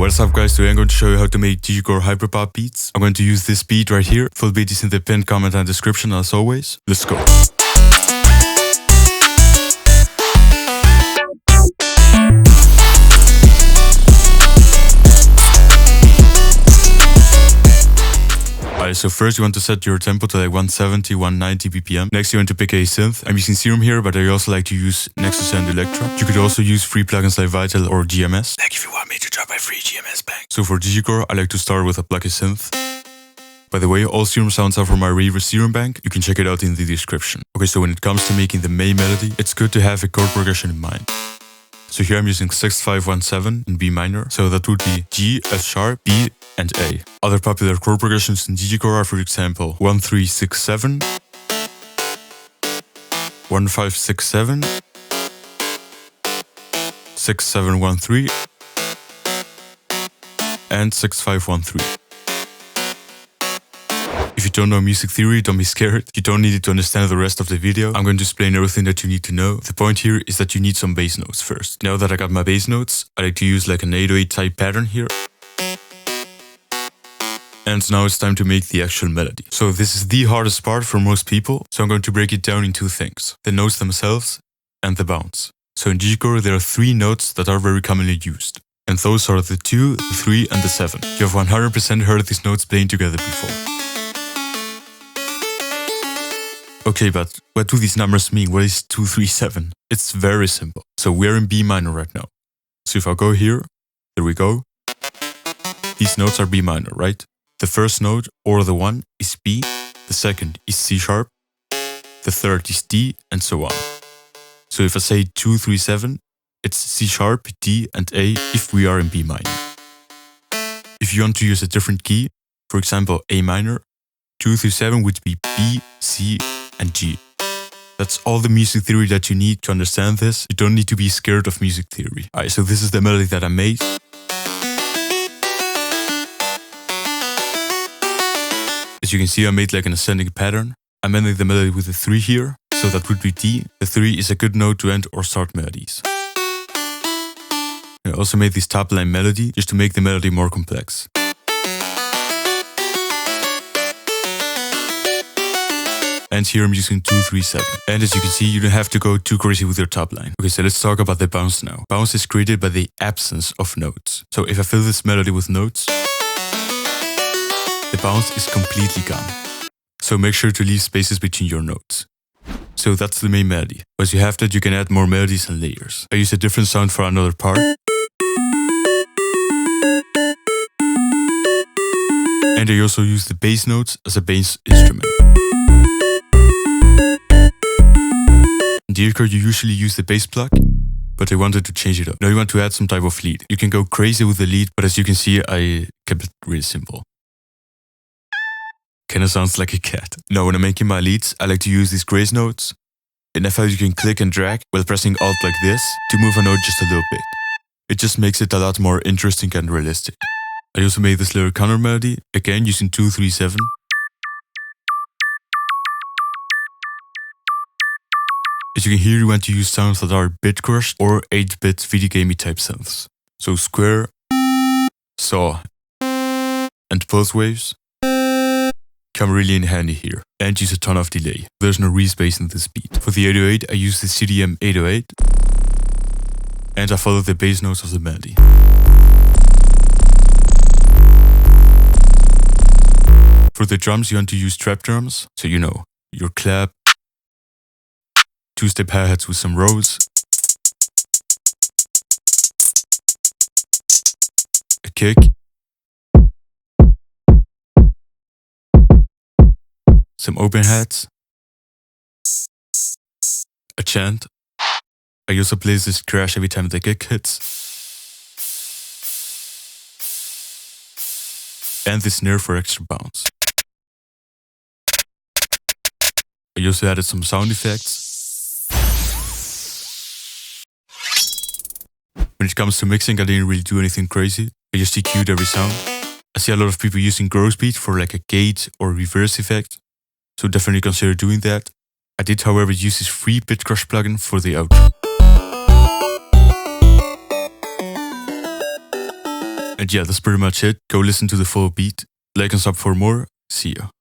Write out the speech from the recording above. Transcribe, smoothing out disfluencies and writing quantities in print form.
What's up guys, today I'm going to show you how to make Digicore Hyperpop beats. I'm going to use this beat right here. Full beat is in the pinned comment and description as always. Let's go. Alright, so first you want to set your tempo to like 170, 190 BPM. Next you want to pick a synth. I'm using Serum here, but I also like to use Nexus and Electro. You could also use free plugins like Vital or GMS. Like if you want me to drop a free GMS bang. So for Digicore, I like to start with a plugin synth. By the way, all Serum sounds are from my Reverse Serum bank. You can check it out in the description. Okay, so when it comes to making the main melody, it's good to have a chord progression in mind. So here I'm using 6517 in B minor. So that would be G, F sharp, B, and A. Other popular chord progressions in Digicore are, for example, 1367, 1567, 6713, and 6513. If you don't know music theory, don't be scared. You don't need it to understand the rest of the video. I'm going to explain everything that you need to know. The point here is that you need some bass notes first. Now that I got my bass notes, I like to use like an 808 type pattern here. And now it's time to make the actual melody. So this is the hardest part for most people. So I'm going to break it down in two things: the notes themselves and the bounce. So in Digicore, there are three notes that are very commonly used. And those are the 2, the 3, and the 7. You have 100% heard these notes playing together before. Okay, but what do these numbers mean? What is 2, 3, 7? It's very simple. So we're in B minor right now. So if I go here, there we go. These notes are B minor, right? The first note, or the 1, is B. The second is C sharp. The third is D, and so on. So if I say 2, 3, 7, it's C sharp, D, and A if we are in B minor. If you want to use a different key, for example A minor, 2 through 7 would be B, C, and G. That's all the music theory that you need to understand this. You don't need to be scared of music theory. Alright, so this is the melody that I made. As you can see, I made like an ascending pattern. I'm ending the melody with a 3 here, so that would be D. The 3 is a good note to end or start melodies. I also made this top line melody just to make the melody more complex. And here I'm using 2, 3, 7. And as you can see, you don't have to go too crazy with your top line. Okay, so let's talk about the bounce now. Bounce is created by the absence of notes. So if I fill this melody with notes, the bounce is completely gone. So make sure to leave spaces between your notes. So that's the main melody. Once you have that, you can add more melodies and layers. I use a different sound for another part. And I also use the bass notes as a bass instrument. In Digicore, you usually use the bass plug, but I wanted to change it up. Now you want to add some type of lead. You can go crazy with the lead, but as you can see, I kept it really simple. Kinda sounds like a cat. Now when I'm making my leads, I like to use these grace notes. In FL you can click and drag while pressing Alt like this to move a note just a little bit. It just makes it a lot more interesting and realistic. I also made this little counter melody, again using 2, 3, 7. As you can hear, you want to use sounds that are bit crushed or 8-bit video gamey type synths. So square, saw, and pulse waves come really in handy here, and use a ton of delay. There's no respace in this beat. For the 808, I use the CDM 808, and I follow the bass notes of the melody. For the drums, you want to use trap drums, so you know, your clap, 2-step hi-hats with some rolls, a kick, some open hats, a chant. I also play this crash every time the kick hits, and this snare for extra bounce. I also added some sound effects. When it comes to mixing, I didn't really do anything crazy. I just EQ'd every sound. I see a lot of people using gross beat for like a gate or reverse effect, so definitely consider doing that. I did, however, use this free pitch crush plugin for the outro. And yeah, that's pretty much it. Go listen to the full beat. Like and sub for more. See ya.